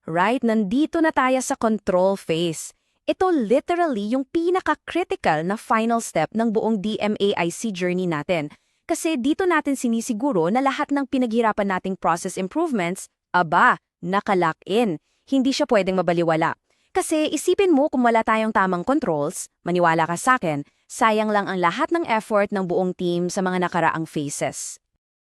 Right, nandito na tayo sa control phase. Ito literally yung pinaka-critical na final step ng buong DMAIC journey natin. Kasi dito natin sinisiguro na lahat ng pinaghirapan nating process improvements, nakalock in. Hindi siya pwedeng mabaliwala. Kasi isipin mo kung wala tayong tamang controls, maniwala ka sa akin, sayang lang ang lahat ng effort ng buong team sa mga nakaraang phases.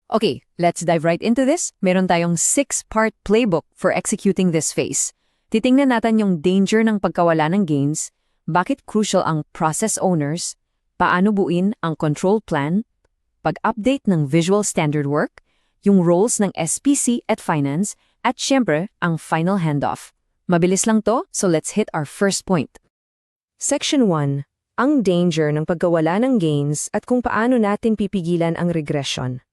Okay, let's dive right into this. Meron tayong 6-part playbook for executing this phase. Titingnan natin yung danger ng pagkawala ng gains, bakit crucial ang process owners, paano buuin ang control plan, pag-update ng visual standard work, yung roles ng SPC at finance, at syempre, ang final handoff. Mabilis lang to, so let's hit our first point. Section 1. Ang danger ng pagkawala ng gains at kung paano natin pipigilan ang regression.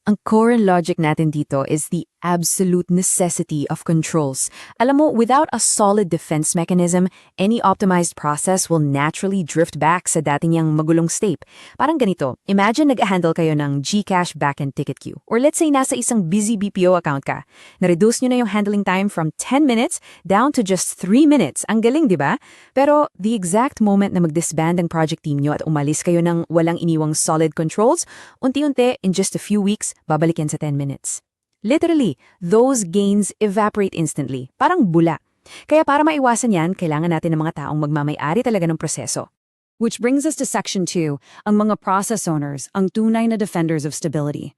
Ang core logic natin dito is the absolute necessity of controls. Alam mo, without a solid defense mechanism, any optimized process will naturally drift back sa dating niyang magulong state. Parang ganito, imagine nag-handle kayo ng GCash backend ticket queue. Or let's say nasa isang busy BPO account ka. Na-reduce nyo na yung handling time from 10 minutes down to just 3 minutes. Ang galing, di ba? Pero the exact moment na mag-disband ang project team nyo at umalis kayo ng walang iniwang solid controls, unti-unti, in just a few weeks, babalikin sa 10 minutes. Literally, those gains evaporate instantly, parang bula. Kaya para maiwasan yan, kailangan natin ng mga taong magmamay-ari talaga ng proseso. Which brings us to Section 2, ang mga process owners, ang tunay na defenders of stability.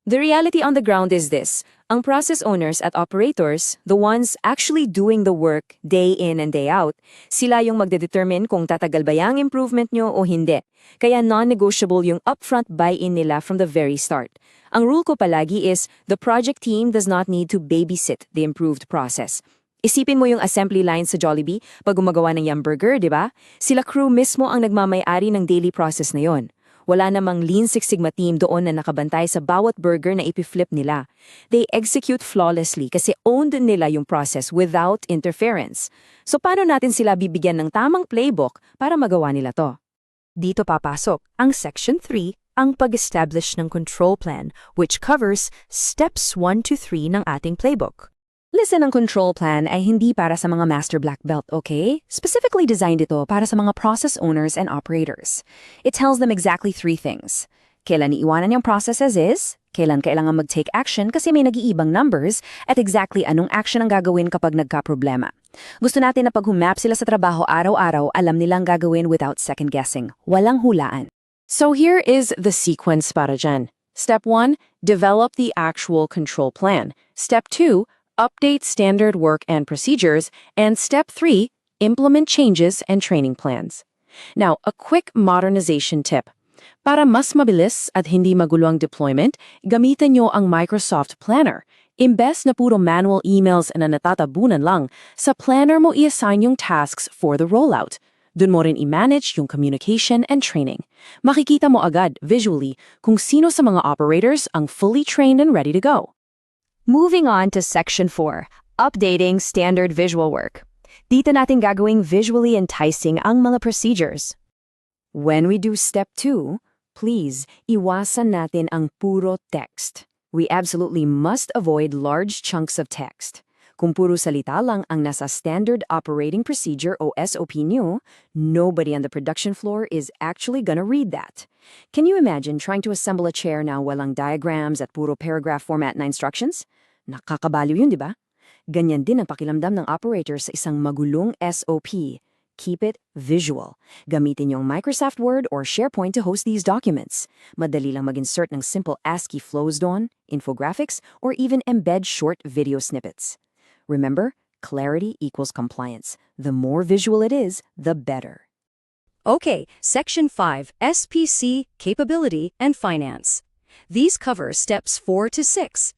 The reality on the ground is this, ang process owners at operators, the ones actually doing the work day in and day out, sila yung magdedetermine kung tatagal ba yung improvement nyo o hindi. Kaya non-negotiable yung upfront buy-in nila from the very start. Ang rule ko palagi is, the project team does not need to babysit the improved process. Isipin mo yung assembly line sa Jollibee pag gumagawa ng Yum Burger, di ba? Sila crew mismo ang nagmamay-ari ng daily process na yon. Wala namang Lean Six Sigma team doon na nakabantay sa bawat burger na ipiflip nila. They execute flawlessly kasi owned nila yung process without interference. So paano natin sila bibigyan ng tamang playbook para magawa nila to? Dito papasok ang Section 3, ang pag-establish ng control plan, which covers steps 1 to 3 ng ating playbook. Listen, ang control plan ay hindi para sa mga master black belt, okay? Specifically designed ito para sa mga process owners and operators. It tells them exactly 3 things. Kailan iiwanan yung process as is, kailan kailangan mag-take action kasi may nag-iibang numbers, at exactly anong action ang gagawin kapag nagka-problema. Gusto natin na pag humap sila sa trabaho araw-araw, alam nilang gagawin without second-guessing. Walang hulaan. So here is the sequence para dyan. Step 1, develop the actual control plan. Step 2, update standard work and procedures, and Step 3, implement changes and training plans. Now, a quick modernization tip. Para mas mabilis at hindi magulo ang deployment, gamitin nyo ang Microsoft Planner. Imbes na puro manual emails na natatabunan lang, sa Planner mo i-assign yung tasks for the rollout. Doon mo rin i-manage yung communication and training. Makikita mo agad, visually, kung sino sa mga operators ang fully trained and ready to go. Moving on to Section 4, updating standard visual work. Dito natin gagawing visually enticing ang mga procedures. When we do Step 2, please, iwasan natin ang puro text. We absolutely must avoid large chunks of text. Kung puro salita lang ang nasa Standard Operating Procedure o SOP nyo, nobody on the production floor is actually gonna read that. Can you imagine trying to assemble a chair na walang diagrams at puro paragraph format na instructions? Nakakabaliw yun, di ba? Ganyan din ang pakiramdam ng operator sa isang magulong SOP. Keep it visual. Gamitin yung Microsoft Word or SharePoint to host these documents. Madali lang mag-insert ng simple ASCII flows doon, infographics, or even embed short video snippets. Remember, clarity equals compliance. The more visual it is, the better. Okay, Section 5, SPC, Capability, and Finance. These cover Steps 4 to 6.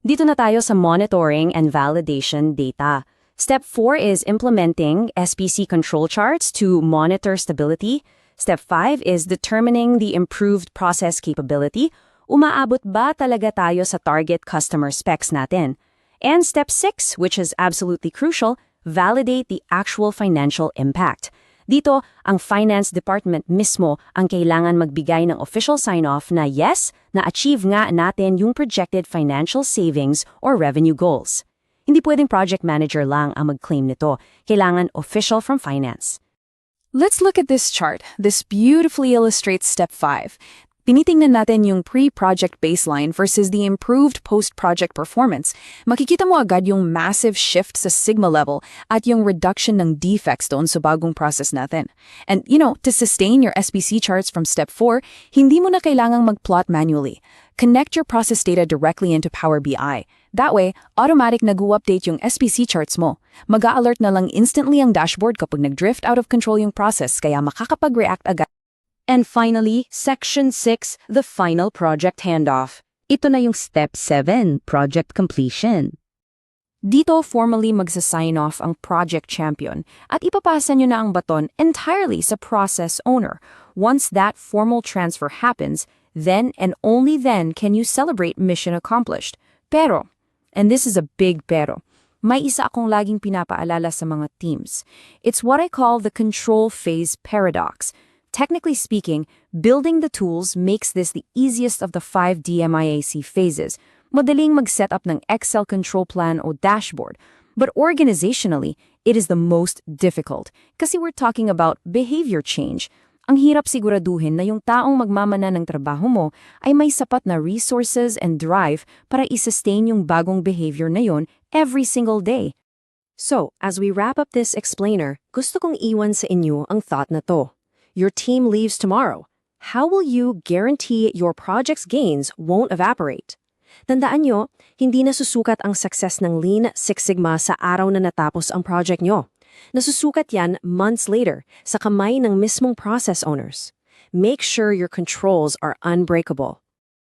Dito na tayo sa monitoring and validation data. Step 4 is implementing SPC control charts to monitor stability. Step 5 is determining the improved process capability. Umaabot ba talaga tayo sa target customer specs natin? And Step 6, which is absolutely crucial, validate the actual financial impact. Dito, ang finance department mismo ang kailangan magbigay ng official sign-off na yes, na-achieve nga natin yung projected financial savings or revenue goals. Hindi pwedeng project manager lang ang mag-claim nito. Kailangan official from finance. Let's look at this chart. This beautifully illustrates step 5. Tinitingnan natin yung pre-project baseline versus the improved post-project performance. Makikita mo agad yung massive shift sa sigma level at yung reduction ng defects doon sa bagong process natin. And to sustain your SPC charts from step 4, hindi mo na kailangang mag-plot manually. Connect your process data directly into Power BI. That way, automatic nag-update yung SPC charts mo. Mag-a-alert na lang instantly ang dashboard kapag nag-drift out of control yung process kaya makakapag-react agad. And finally, Section 6, the final project handoff. Ito na yung Step 7, project completion. Dito formally magsa-sign off ang project champion at ipapasa nyo na ang baton entirely sa process owner. Once that formal transfer happens, then and only then can you celebrate mission accomplished. Pero, and this is a big pero, may isa akong laging pinapaalala sa mga teams. It's what I call the control phase paradox. Technically speaking, building the tools makes this the easiest of the 5 DMAIC phases. Madaling mag-set up ng Excel control plan o dashboard. But organizationally, it is the most difficult kasi we're talking about behavior change. Ang hirap siguraduhin na yung taong magmamana ng trabaho mo ay may sapat na resources and drive para i-sustain yung bagong behavior na yon every single day. So, as we wrap up this explainer, gusto kong iwan sa inyo ang thought na to. Your team leaves tomorrow. How will you guarantee your project's gains won't evaporate? Tandaan nyo, hindi nasusukat ang success ng Lean Six Sigma sa araw na natapos ang project nyo. Nasusukat yan months later sa kamay ng mismong process owners. Make sure your controls are unbreakable.